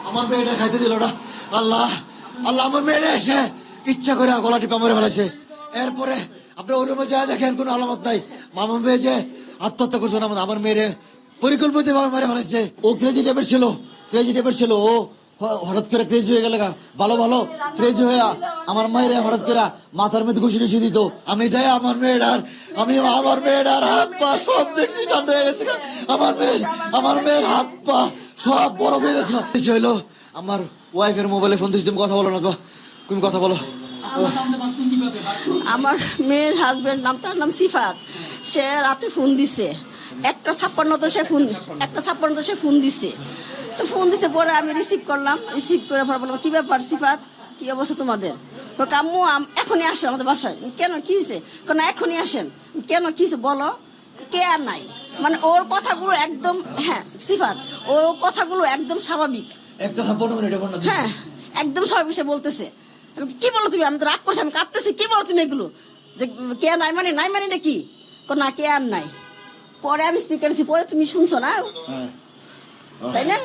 আমার মেয়েটা খাইতে দিল না। আল্লাহ আল্লাহ, আমার মেয়েটা এসে ইচ্ছা করে গলা টিপা মেরে ফেলেছে। এরপরে আপনি ওই রুমে যা দেখেন কোনো আলামত নাই। মামা মেয়ে যে আত্মহত্যা করছে না, আমার মেয়েরে পরিকল্পিত ভাবে মেরে ফেলেছে। ও ক্রেজি টাইপের ছিল, ও হঠাৎ করে ক্রেজি হয়ে গেল, ভালো ভালো ক্রেজি হয়ে আমার মায়ের হঠাৎ করে মাথার মধ্যে ঘুষি টুসি দিত। আমি যাই আমার মেয়েটার হাত পা সব দেখছি ঠান্ডা হয়ে গেছে। আমার মেয়ের হাত পা সব বরফ হয়ে গেছে। হইলো আমার ওয়াইফের মোবাইলে ফোন দিচ্ছি, তুমি কথা বলো না তো, তুমি কথা বলো। আমার মেয়ের হাজবেন্ড তার নাম সিফাত, সে রাতে ফোন দিছে 1:56 সে ফোন দিছে। তো ফোন দিছে পরে আমি রিসিভ করলাম, রিসিভ করে পরে বললাম কি ব্যাপার সিফাত, কি অবস্থা তোমাদের? আম্মু এখনই আসেন আমাদের বাসায়। কেন, কি হয়েছে? কেন এখনই আসেন? কেন, কি হয়েছে বলো? কে আর নাই, মানে ওর কথাগুলো একদম, হ্যাঁ সিফাত, ওর কথাগুলো একদম স্বাভাবিক, হ্যাঁ একদম স্বাভাবিক। সে বলতেছে কি বলো তুমি? আমি তো রাগ করছি, আমি কাঁদতেছি, কি বলো তুমি এগুলো? যে কে নাই মানে নাকি? না কে আর নাই। পরে আমি স্পিকার দিচ্ছি, পরে তুমি শুনছো না, তাই না?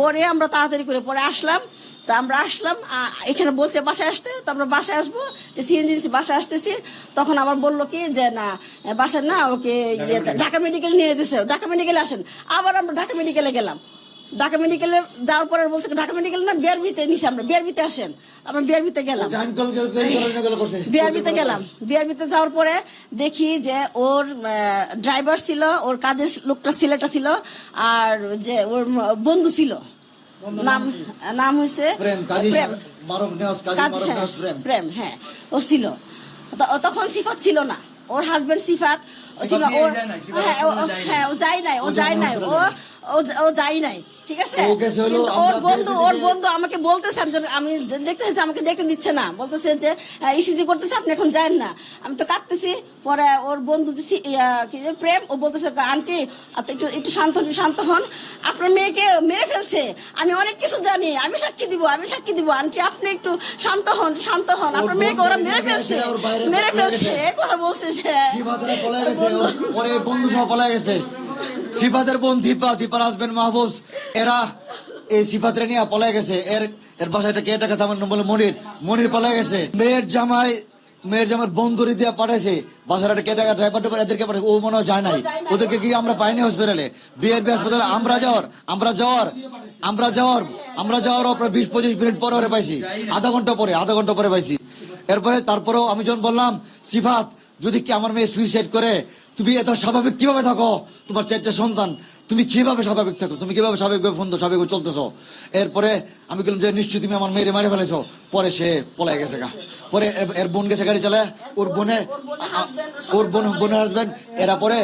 পরে আমরা তাড়াতাড়ি করে পরে আসলাম। তা আমরা আসলাম, এখানে বলছে বাসায় আসতে, তো আমরা বাসায় আসবো, সিএনজি বাসায় আসতেছি। তখন আবার বললো কি যে না বাসায় না, ওকে ঢাকা মেডিকেল নিয়ে যেতেছে, ঢাকা মেডিকেলে আসেন। আবার আমরা ঢাকা মেডিকেলে গেলাম। ঢাকা মেডিকেলে যাওয়ার পরে বলছে ঢাকা মেডিকেল না, বিআরবিতে নিছি আমরা, বিআরবিতে আসেন। আমরা বিআরবিতে গেলাম, বিআরবিতে যাওয়ার পরে দেখি যে ওর ড্রাইভার ছিল, ওর কাজের লোকটা ছেলেটা ছিল, আর যে ওর বন্ধু ছিল, নাম হয়েছে প্রেম, হ্যাঁ ও ছিল। তখন সিফাত ছিল না, ওর হাজবেন্ড সিফাত ছিল। হ্যাঁ ও যায় নাই, ও যাই নাই, ঠিক আছে। ওর বন্ধু আমাকে বলতেছে, আমি দেখতেছি আমাকে দেখতে দিচ্ছে না, বলতেছে যে ইসিজি করতেছে, আপনি এখন যান না। আমি তো কাঁদতেছি। পরে ওর বন্ধু প্রেম, ও বলতেছে আন্টি একটু শান্ত হন, আপনার মেয়েকে মেরে ফেলছে, আমি অনেক কিছু জানি, আমি সাক্ষী দিব আন্টি, আপনি একটু শান্ত হন, আপনার মেয়েকে ওরা মেরে ফেলছে এই কথা বলছে সে। বন্ধু সহ পলায় গেছে। সিফাতের বোন দীপার হাজবেন্ড মাহফুজ, এরা এই সিফাতের নিয়ে পলায় গেছে। এর বাসায় কে টাকা আমার বলে মনির পলায় গেছে। মেয়ের জামাই বন্ধুরি দিয়ে পাঠাইছে বাসার একটা কেটাকা ড্রাইভার এদেরকে পাঠাইছে। ও মনে হয় যায় নাই, ওদেরকে কি আমরা পাইনি হসপিটালে, বিআরবি হাসপাতালে। আমরা যাওয়ার 20-25 মিনিট পরে ওরে পাইছি, আধা ঘন্টা পরে পাইছি। তারপরেও আমি যখন বললাম সিফাত যদি কি আমার মেয়ে সুইসাইড করে, তুমি এত স্বাভাবিক কিভাবে থাকো? তোমার 4টা সন্তান, তুমি কিভাবে স্বাভাবিক থাকো? তুমি কিভাবে স্বাভাবিকভাবে স্বাভাবিক চলতেছো? এরপরে আমি বললাম যে নিশ্চয়ই তুমি আমার মেয়েরে মারে ফেলেছো। পরে সে পলাই গেছে গা। পরে এর বোন গেছে গাড়ি চালায়, ওর বোনের হাজবেন্ড, এরা পরে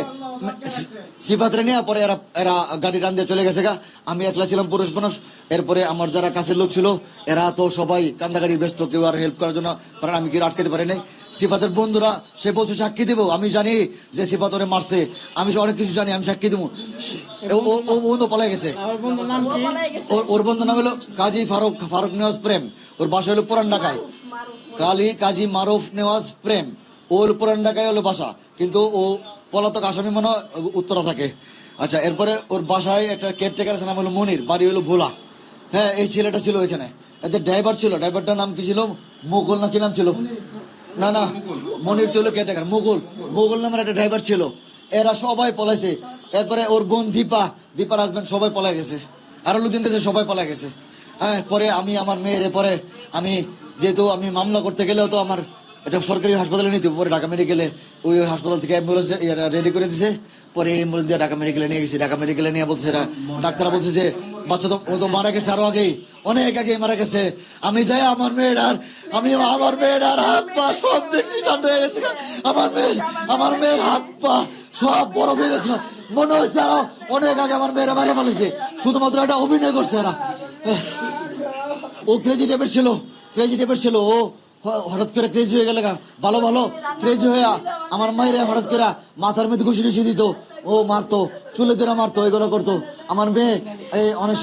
সিফাতরে নিয়ে পরে এরা গাড়ি টান দিয়ে চলে গেছে গা। আমি একলা ছিলাম পুরুষ মানুষ। এরপরে আমার যারা কাছের লোক ছিল এরা তো সবাই কান্দাগাড়ি ব্যস্ত, কেউ আর হেল্প করার জন্য, কারণ আমি কি আটকাতে পারি নাই। সিফাতের বন্ধুরা সে বলছে সাক্ষী দেবো, আমি জানি যে সিফাত ওরে মারছে, আমি অনেক কিছু জানি, আমি সাক্ষী দেবো। ও বন্ধু পলাই গেছে। ওর বন্ধু নাম হলো কাজী ফারুক নেওয়াজ প্রেম, ওর বাসা হলো পুরান ঢাকায়। কাজী মারুফ নেওয়াজ প্রেম, ওর পুরান ঢাকায় হলো বাসা, কিন্তু ও পলাতক আসামি মনে হয় উত্তরা থাকে। আচ্ছা, এরপরে ওর বাসায় একটা কেয়ারটেকার আছে, নাম হলো মনির, বাড়ি হলো ভোলা। হ্যাঁ, এই ছেলেটা ছিল ওইখানে। এদের ড্রাইভার ছিল, ড্রাইভারটার নাম কি ছিল? মুঘল না কি নাম ছিল? না মনির ছিল কেয়ারটেকার, মুঘল নামের একটা ড্রাইভার ছিল। এরা সবাই পলাইছে। এরপরে ওর বোন দীপার হাজবেন্ড সবাই পলাই গেছে, আরো লোকজন গেছে, সবাই পলাই গেছে। হ্যাঁ, পরে আমি আমার মেয়ের আমি যেহেতু আমি মামলা করতে গেলেও তো আমার এটা সরকারি হাসপাতালে নিতে, পরে ঢাকা মেডিকেলে ওই হাসপাতাল থেকে অ্যাম্বুলেন্স রেডি করে দিছে। পরে অ্যাম্বুলেন্স দিয়ে ঢাকা মেডিকেলে নিয়ে গেছি। ঢাকা মেডিকেলে নিয়ে বলছে ডাক্তাররা বলছে যে বাচ্চা তো ও তো মারা গেছে, আরো আগেই, অনেক আগেই মারা গেছে। আমি যাই আমার মেয়েটার হাত পা সব দেখছি ঠান্ডা হয়ে গেছে। আমার মেয়ের হাত পা সব বরফ হয়ে গেছে। মনে হচ্ছে আরো অনেক আগে আমার মেয়েরা মারা ফেলেছে, শুধুমাত্র একটা অভিনয় করছে এরা। ও ক্রেজি টাইপের ছিল, ও হঠাৎ করে ক্রেজি হয়ে গেল, ভালো ক্রেজি হয়ে আমার মায়ের হঠাৎ করে মাথার মধ্যে ঘুষি দিত, ও মারতো, চুলে ধরে মারতো, এগুলো করতো। আমার মেয়ে অনেক